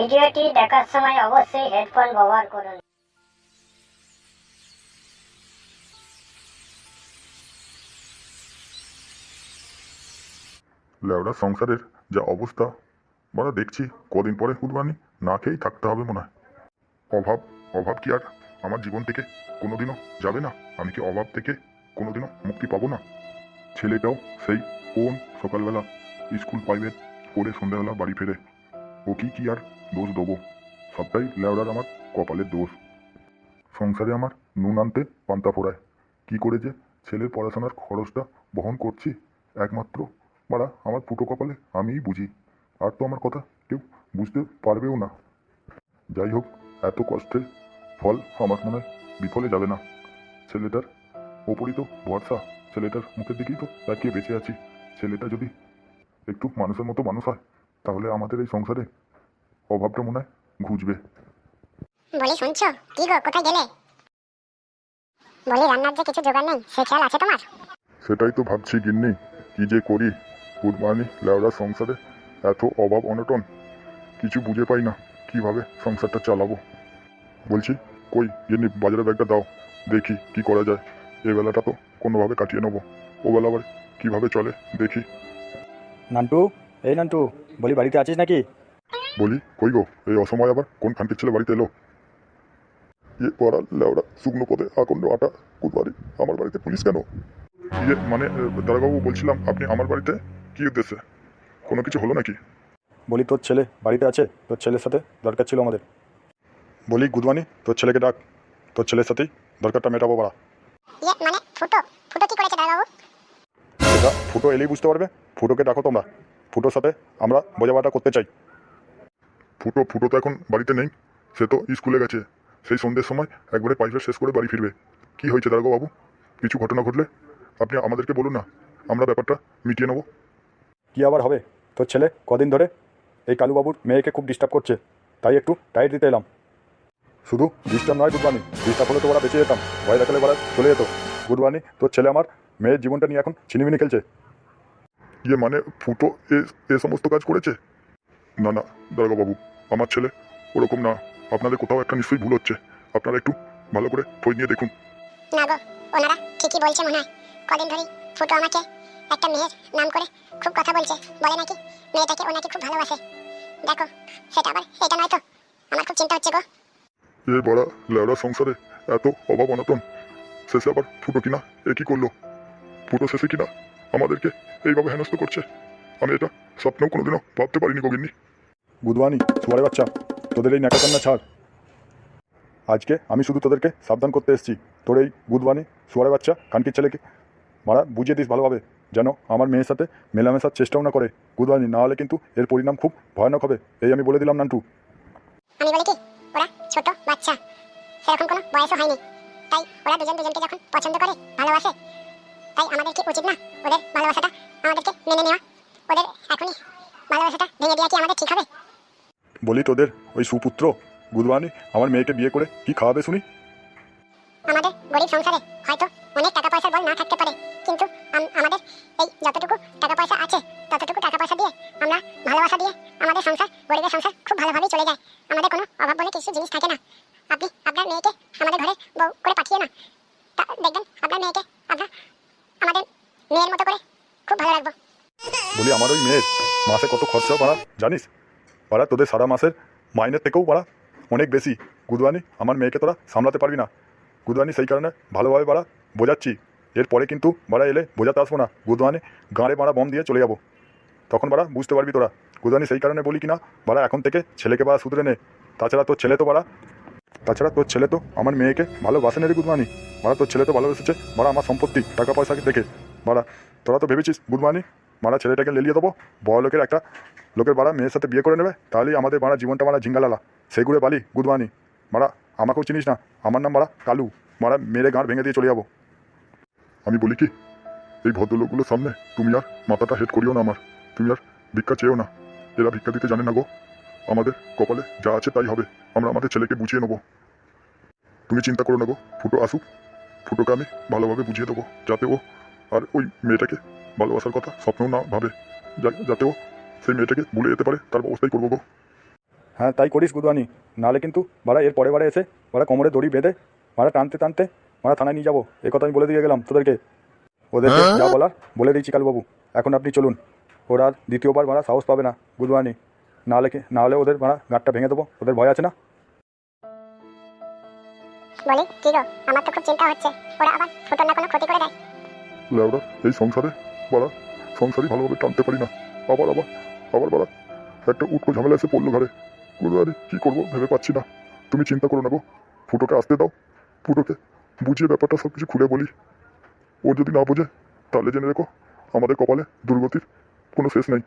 ভিডিওটি দেখার সময় অবশ্যই হেডফোন ব্যবহার করুন। লেওড়া সংসারের যা অবস্থা বড় দেখছি, কদিন পরে কুরবানি না খেয়েই থাকতে হবে মনে হয়। অভাব অভাব কি আর আমার জীবন থেকে কোনোদিনও যাবে না? আমি কি অভাব থেকে কোনোদিনও মুক্তি পাবো না? ছেলেটাও সেই কোন সকালবেলা স্কুল প্রাইভেট করে সন্ধ্যাবেলা বাড়ি ফেরে। ও কি আর দোষ দেবো? সবটাই লেওড়ার আমার কপালের দোষ। সংসারে আমার নুন আনতে পান্তা ফোড়ায়। কি করে যে ছেলের পড়াশোনার খরচটা বহন করছি একমাত্র মারা আমার ফুটো কপালে আমিই বুঝি। আর তো আমার কথা কেউ বুঝতে পারবেও না। যাই হোক, এত কষ্টের ফল আমার মনে হয় বিফলে যাবে না। ছেলেটার ওপরই তো ভরসা, ছেলেটার মুখের দিকেই তো তাকিয়ে বেঁচে আছি। ছেলেটা যদি একটু মানুষের মতো মানুষ হয় তাহলে আমাদের এই সংসারে অভাবটা মনে হয় ঘুচবে। বলি শুনছো? কি গো, কোথায় গেলে? বলি রান্নার যে কিছু জোগাড় নেই, সে খেয়াল আছে তোমার? সেটাই তো ভাবছি গিন্নি, কি যে করি। কুরবানি লেওড়া সংসারে এত অভাব অনটন, কিছু বুঝে পাই না কিভাবে সংসারটা চালাবো। বলছি কই গিন্নি, বাজারে ব্যাগটা দাও, দেখি কি করা যায়। এই বেলাটা তো কোনোভাবে কাটিয়ে নেবো, ও বেলা আবার কীভাবে চলে দেখি। নান্টু, এই নান্টু, বলি বাড়িতে আছিস নাকি? বলি কই গো, এই অসময় আবার কোন খানটির ছেলে বাড়িতে এলো? পড়া লেওড়া শুকনো পদে আকন্ড আটা, কুরবানি আমার বাড়িতে পুলিশ কেন? মানে দাদাবাবু বলছিলাম, আপনি আমার বাড়িতে কি উদ্দেশ্যে? কোনো কিছু হলো নাকি? বলি তোর ছেলে বাড়িতে আছে, তোর ছেলের সাথে দরকার ছিল আমাদের। বলি গুদমানি, তোর ছেলেকে ডাক, তোর ছেলের সাথেই দরকারটা মেটাবো বাড়া। মানে ফুটো ফুটো কি করেছে দাদাবাবু? সেটা ফুটো এলেই বুঝতে পারবে। ফুটোকে ডাকো তোমরা, ফুটোর সাথে আমরা বোঝাপড়াটা করতে চাই। ফুটো ফুটো তো এখন বাড়িতে নেই, সে তো স্কুলে গেছে। সেই সন্ধ্যের সময় একবারে পাইপের শেষ করে বাড়ি ফিরবে। কি হয়েছে দারোগা বাবু? কিছু ঘটনা ঘটলে আপনি আমাদেরকে বলুন না, আমরা ব্যাপারটা মিটিয়ে নেবো। কি আবার হবে? তোর ছেলে কদিন ধরে এই কালুবাবুর মেয়েকে খুব ডিস্টার্ব করছে, তাই একটু টাইট দিতে এলাম। শুধু ডিস্টার্ব নয় গুডবানি, ডিস্টার্ব হলে তো ওরা বেঁচে যেতাম, ভয় দেখালে ওরা চলে যেত। গুডবানি, তোর ছেলে আমার মেয়ের জীবনটা নিয়ে এখন ছিনিমিনি খেলছে। মানে ফুটো এ সমস্ত কাজ করেছে? না না দারোগা বাবু, আমার ছেলে ওরকম না। আপনাদের কোথাও একটা নিশ্চয়ই ভুল হচ্ছে, আপনারা একটু ভালো করে খোঁজ নিয়ে দেখুন। না গো, ওনারা ঠিকই বলছে মনে হয়। কদিন ধরেই ফুটো আমাকে একটা মেয়ের নাম করে খুব কথা বলছে, বলে নাকি মেয়েটাকে ও নাকি খুব ভালোবাসে। দেখো, সেটা আবার এটা নয় তো? আমার খুব চিন্তা হচ্ছে গো। এ বড়া লেওড়া সংসারে এত অভাব অনটন, শেষে আবার ফুটো কিনা এ কি করলো? ফুটো শেষে কিনা আমাদেরকে এইভাবে হেনস্থ করছে। আমি এটা স্বপ্নেও কোনোদিনও ভাবতে পারিনি গোবিন্নি। বুধবানি সুয়ারে বাচ্চা, তোদের এই ন্যাকাকান্না ছাড়। আজকে আমি শুধু তোদেরকে সাবধান করতে এসেছি। তোর এই বুধবানি সুয়ারে বাচ্চা কানকির ছেলেকে মারা বুঝিয়ে দিস ভালোভাবে, যেন আমার মেয়ের সাথে মেলামেশার চেষ্টাও না করে। বুধবানি, না হলে কিন্তু এর পরিণাম খুব ভয়ানক হবে, এই আমি বলে দিলাম নান্টু। আমি বলি কি, ওরা ছোট বাচ্চা, সেরকম কোনো বয়সও হয়নি। তাই ওরা দুজন দুজনকে যখন পছন্দ করে, ভালোবাসে, তাই আমাদের কি উচিত না ওদের ভালোবাসাটা আমাদেরকে মেনে নেওয়া? ওদের এখনই ভালোবাসাটা ভেঙে দেওয়া কি আমাদের ঠিক হবে? বলি তোদের ওই সুপুত্র বুধবানি আমার মেয়েকে বিয়ে করে কি খাওয়াবে শুনি? আমাদের গরিব সংসারে হয়তো অনেক টাকা পয়সার বল না থাকতে পারে, কিন্তু আমাদের এই যতটুকু টাকা পয়সা আছে ততটুকু টাকা পয়সা দিয়ে আমরা ভালোবাসা দিয়ে আমাদের সংসার, গরিবের সংসার খুব ভালোভাবেই চলে যায়। আমাদের কোনো অভাব বলে কিছু জিনিস থাকে না। আপনি আপনার মেয়েকে আমাদের ঘরে বউ করে পাঠিয়ে না, দেখবেন আপনার মেয়েকে আমরা আমাদের মেয়ের মতো করে খুব ভালো রাখবো। বলি আমার ওই মেয়ের মাসে কত খরচা পাড়া জানিস? পাড়া তোদের সারা মাসের মাইনের থেকেও পাড়া অনেক বেশি। গুদওয়ানি, আমার মেয়েকে তোরা সামলাতে পারবি না। গুদওয়ানি, সেই কারণে ভালোভাবে বাড়া বোঝাচ্ছি। এরপরে কিন্তু বাড়া এলে বোঝাতে আসবো না। গুদওয়ানি, গাঁড়ে বাড়া বম দিয়ে চলে যাবো, তখন বাড়া বুঝতে পারবি তোরা। গুদওয়ানি, সেই কারণে বলি কিনা বাড়া এখন থেকে ছেলেকে বাড়া শুধরে নে। তাছাড়া তোর ছেলে তো আমার মেয়েকে ভালোবাসে না রে গুদওয়ানি। বাড়া তোর ছেলে তো ভালোবেসেছে বাড়া আমার সম্পত্তি টাকা পয়সাকে দেখে। বাড়া তোরা তো ভেবেছিস গুদওয়ানি মারা ছেলেটাকে লেলিয়ে দেবো, বড় লোকের একটা লোকের বাড়া মেয়ের সাথে বিয়ে করে নেবে, তাহলেই আমাদের বাড়া জীবনটা মারা ঝিঙ্গালালা সেইগুলো বালি। গুদওয়ানি মারা, আমাকেও চিনিস না, আমার নাম মারা কালু। মারা মেরে গাঁড় ভেঙে দিয়ে চলে যাবো। আমি বলি কি, এই ভদ্রলোকগুলোর সামনে তুমি আর মাথাটা হেড করিও না আমার। তুমি আর ভিক্ষা চেয়েও না, এরা ভিক্ষা দিতে জানে না গো। আমাদের কপালে যা আছে তাই হবে, আমরা আমাদের ছেলেকে বুঝিয়ে নেবো। তুমি চিন্তা করো না গো, ফুটো আসুক, ফুটোকে আমি ভালোভাবে বুঝিয়ে দেবো, যাতে ও আর ওই মেয়েটাকে ভালোবাসার কথা স্বপ্নও না ভাবে, যাতে ও সেই মেয়েটাকে ভুলে যেতে পারে, তার ব্যবস্থাই করবো গো। হ্যাঁ তাই করিস গুদুয়ানি, নাহলে কিন্তু বাড়া এর পরে বারে এসে বাড়া কোমরে দড়ি বেঁধে বাড়া টানতে টানতে বাড়া থানায় নিয়ে যাবো, এ কথা আমি বলে দিয়ে গেলাম তোদেরকে। ওদেরকে যা বলার বলে দিয়েছি কালুবাবু, এখন আপনি চলুন। ওরা আর দ্বিতীয়বার বাড়া সাহস পাবে না গুদুয়ানি, নাহলে ওদের বাড়া গাঁটটা ভেঙে দেবো, ওদের ভয় আছে না। বলি কি গো, আমার তো খুব চিন্তা হচ্ছে, ওরা আবার ফুটোর না কোনো ক্ষতি করে দেয়। লেওরা এই সংসারে বাড়া সংসারই ভালোভাবে টানতে পারি না, আবার আবার আবার বাড়া একটা উটকো ঝামেলা এসে পড়লো ঘরে। গুরুদারি কি করবো ভেবে পাচ্ছি না। তুমি চিন্তা করো না গো, ফুটোকে আসতে দাও, ফুটোকে বুঝিয়ে ব্যাপারটা সব কিছু খুলে বলি। ও যদি না বোঝে তাহলে জেনে রেখো আমাদের কপালে দুর্গতির কোনো শেষ নেই।